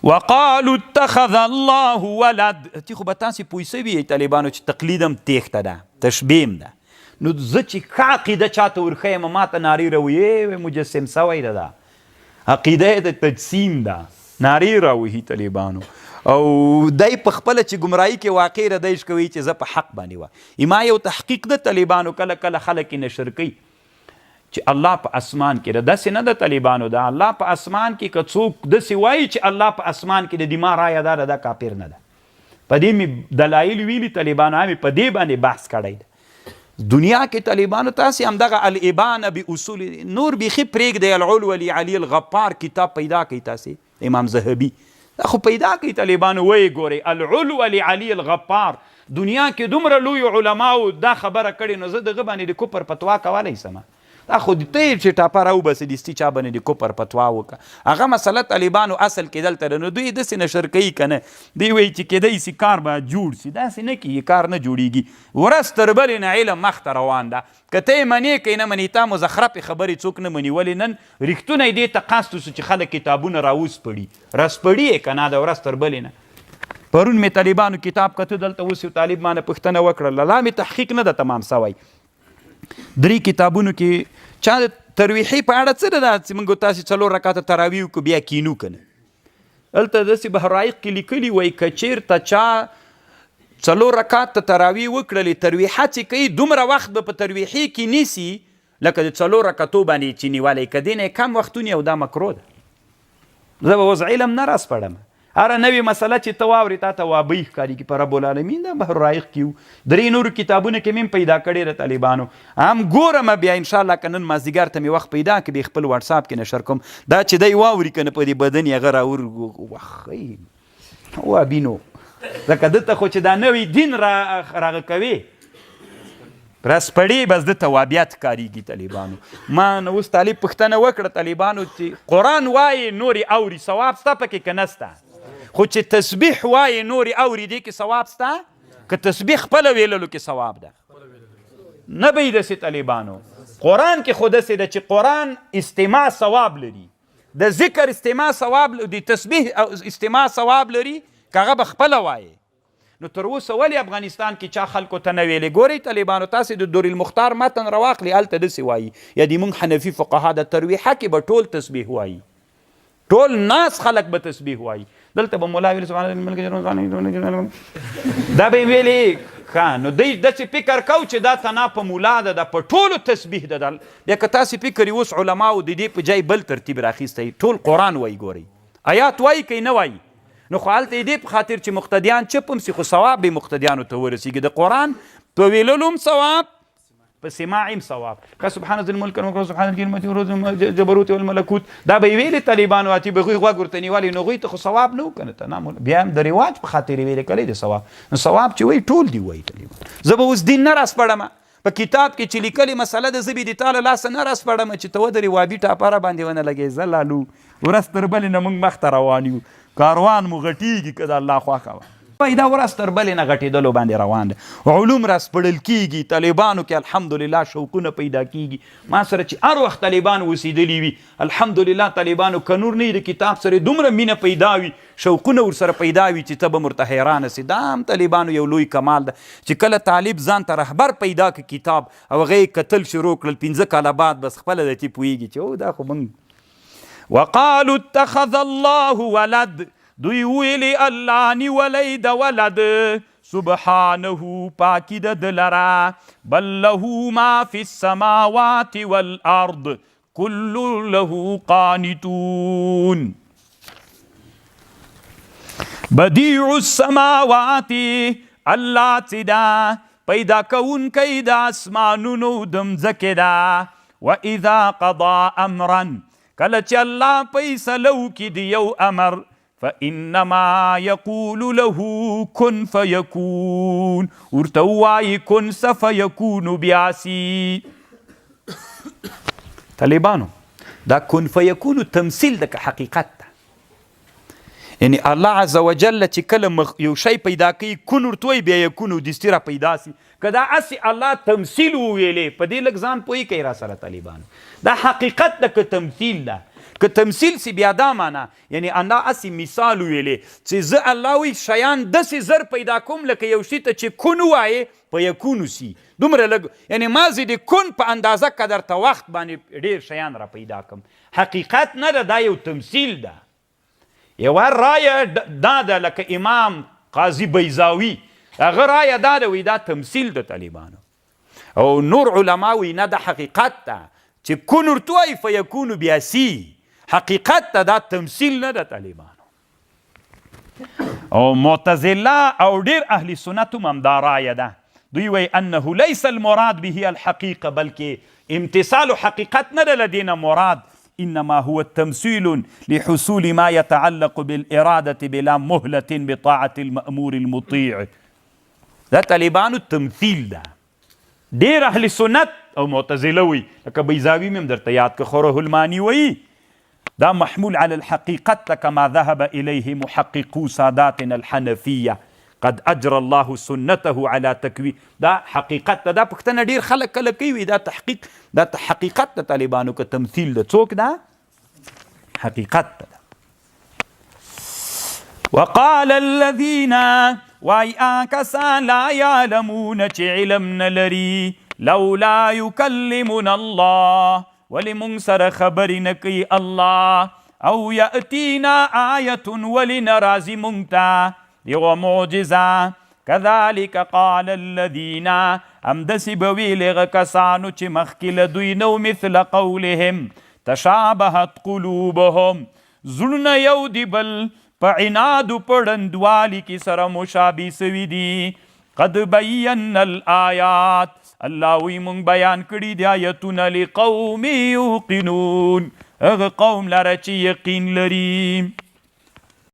وقالوا اتخذ الله ولد. تی خو به تاسې پوه سوي طالبانو چې تقلید هم تیښته ده، تشبیه هم ده. نو زه چې ښه عقیده چاته ورښیم ماته نارې راوهي مجسم سوی ده، دا عقیده یې د تجسیم ده، نارې راوهي طالبانو. او دی په خپله چې ګمراهي کې واقع ده، دی کوي چې زه په حق باندې وه. ما یو تحقیق ده طالبانو کله کله خلک یې نشر کوي چې الله په اسمان کې ده. داسې نه ده طالبانو، ده الله په اسمان کې که څوک داسې وایي چې الله په اسمان کې ده، د ما رایه دا ده، دا کافر نه ده. په دې مې دلایل ویلي طالبانو، مې په دې باندې بحث کړی ده. دنیا کې طالبانو تاسې همدغه الابانه باصول نور بیخي پرېږدئ. العلو لعلي الغفار کتاب پیدا کوي تاسې، امام ذهبي دا خو پیدا کوي طالبانو، ویې ګورئ العلو لعلي الغفار. دنیا کې دومره لوی علماو دا خبره کړې، نو زه دغه باندې د کفر فتوا کولی سم؟ دا خو ته چې ټاپه راوباسې دستي چا باندې د کفر فتوا وکړه. هغه مسله طالبانو اصل کې دلته ده. نو دوی داسې نشر کوي که نه، دوی وایي چې کیدی سي کار به جوړ سي. داسې نه کېږي، کار نه جوړېږي. ورځ تر بلې نه علم مخته روان ده. که ته یې منې که یې نه منې، تا مزخرفې خبرې څوک نه مني. ولې نن رښتونه یې دې ته قصد وسو چې خلک کتابونه راوسپړي، راسپړي یې که نه د ورځ تر بلې نه. پرون مې طالبانو کتاب کته دلته اوس یو طالب مانه پوښتنه وکړله، لا مې تحقیق نه ده تمام سوی. 3 کتابونو کې چا د ترویحي په اړه څه ده چې موږ تاسې 4 رکعاته تراویح وکړو بیا کینو که نه. هلته داسې بهرایق کې لیکلي وایي که چېرته چا 4 رکعات تراویح وکړلې، ترویحه چې کوي دومره وخت به په ترویحي کې نیسي لکه د 4 رکعتو باندې چې نیولی، که دې نه کم وختونه او دا مکرو ده. زه به اوس علم نه راسپړم. هره نوې مسله چې ته واورې تا ته وابۍ ښکارېږي په رب العالمین. دا بهرایق کې وو 3 نورو کتابونه کې مې پیدا کړې ده طالبانو، هم ګورم بیا انشاءالله که نن مازدیګر ته مې وخت پیدا کړي بیا خپل واټساپ کې نشر کوم. دا چې دی واوري که نه په دې بدن یې هغه راور وخی وابینو، ځکه دته خو چې دا نوی دین راغه کوي راسپړي، بس دته وابیات ښکارېږي طالبانو. ما نو اوس طالب پوښتنه وکړه طالبانو چې قرآن وایي نورې اوري، ثواب سته پکې که نسته؟ خو چې تسبیح وایي نورې اوري، دې کې ثواب سته؟ که تسبیح خپله ویللو کې ثواب ده؟ نه به یې داسې طالبانو. قرآن کې خو داسې ده چې قرآن استماع ثواب لري، د ذکر استماع ثواب، د تسبیح استماع ثواب لري که هغه به خپله وایي. نو تر اوسه ولې افغانستان کې چا خلکو ته نه ویلې؟ ګورئ طالبانو تاسې د دور المختار متن راواخلي، هلته داسې وایي، یا د مونږ حنفي فقها د ترویحه کې به ټول تسبیح وایي، ټول ناس خلک به تسبیح وایي. دلته به ملا ویل سبحان الله، دا به یې ویلې. ښه نو دی داسې فکر کو چې دا تنا په ملا ده، دا په ټولو تسبیح ده. بیا که تاسې فکر یې اوس علماو د دې په ځای بل ترتیب راخیستی، ټول قرآن وایي. ګورئ آیات وایي که نه وایي؟ نو خو هلته یې دې په خاطر چې مقتدیان چپ هم سي، خو ثواب به مقتدیانو ته ورسېږي. د قرآن په ویللو هم ثواب، په سماع هم ثواب. که سبحان ذي الملك والملك سبحان الجلمة والجبروت والملكوت، دا به یې ویلې طالبانو، اتي به هغوی غوږ ورته نیولي، نو هغوی ته خو ثواب نه و که نه؟ بیا هم د رواج په خاطر یې ویلې کلی د ثواب. نو ثواب چې وایي ټول دي وایي طالبان. زه به اوس دین نه راسپړم په کتاب کې چې لیکلې مسله ده، زه به د تا له لاسه نه راسپړم چې ته ودرې وابي ټاپه را باندې ونه لګې. زه لالو ورځ تر بلې نه موږ مخته روان یو، کاروان مو غټېږي که د الله خوښه وه. دا ورځ تر بلې نه غټېدلو باندې روان ده. علوم راسپړل کېږي طالبانو کې، الحمدلله شوقونه پیدا کېږي. ما سره چې هر وخت طالبان اوسېدلي وي، الحمدلله طالبانو که نور نه د کتاب سره دومره مینه پیدا وي، شوقونه ورسره پیدا وي چې ته به ورته حیرانه سي. دا هم طالبانو یو لوی کمال ده چې کله طالب ځان ته رهبر پیدا کړي کتاب او هغه یې کتل شروع کړل 15 کاله بعد، بس خپله د تی پوهېږي چې او دا خو موږ. وقالوا اتخذ الله ولد، دوی ویلی الله نیولی د ولد، سبحانه پاکی د دلرا، بل له ما فی السماوات والارض کل له قانتون. بدیع السماوات، الله چې دا پیدا کوونکی د اسمانونو د مځکې ده، و اذا قضا امرا، کله چې الله فیصله وکړي د یو امر، فإنما يقول له كن فيكون، ورته وایي کن فیکون بیاسي. طالبانو دا کن فیکون تمثیل ده که حقیقت ده. یعنی الله عز وجل چې کله یو شی پیدا کوي کن ورته وایي بیا یکون دستي را پیدا سي. که دا هسې الله تمثیل وویلې، په دې لږ ځان پوهې کوي را سره طالبانو. دا حقیقت ده که تمثیل ده؟ که تمثیل سی بیا دا معنا یعنی اندا اسی مثال ویلې چې زه الله وی شیان داسې زر پیدا کوم لکه یو شي ته چې کون وایې په یکونو سی دومره لږ یعنی ما زه د کون په اندازه قدر ته وخت باندې ډېر شیان را پیدا کم حقیقت نه ده دا یو تمثیل ده یوه رایه دا ده لکه امام قاضي بیضاوي هغه رایه دا ده وی دا تمثیل د طالبانو او نور علما وی نه د حقیقت ته چې کون ورته وایي فیکونو بیا سی حقیقت ته دا تمثیل نه د طالبانو او معتزله او ډیر اهل سنت هم دا رایه ده دوی وی انه لیس المراد به الحقیقه بلکې امتثال حقیقت نه ده له دینه مراد انما هو التمثيل لحصول ما يتعلق بالإرادة بلا مهلة بطاعة المأمور المطيع دا طالبانو تمثیل ده ډیر اهل سنت او معتزله وی لکه بیضاوي مې هم درته یاد که خوره المانی وی دا محمول على الحقيقة كما ذهب إليه محققو ساداتنا الحنفية قد أجرى الله سنته على تكوين دا حقیقت دا پښتنه ډیر خلک کله کوي دا تحقیق دا حقیقت د طالبانو که تمثیل د څوک دا حقیقت دا وقال الذين وای کسان لا يعلمون چې علم نه لري لولا يكلمنا الله ولی مونږ سره خبرې نه کوي الله او یأتینا آیة ولی نرازي مونږ ته یوه معجزه کذلک قال الذین همداسې به ویل هغه کسانو چې مخکې له دوی نو مثل قولهم تشابهت قلوبهم زړونه یو د بل په عنادو په ړندوالي کې سره مشابه سوي دي قد بینا الآیات الله وی مونږ بیان کړي دي آیتونه لقوم یوقنون هغه قوم لره چې یقین لري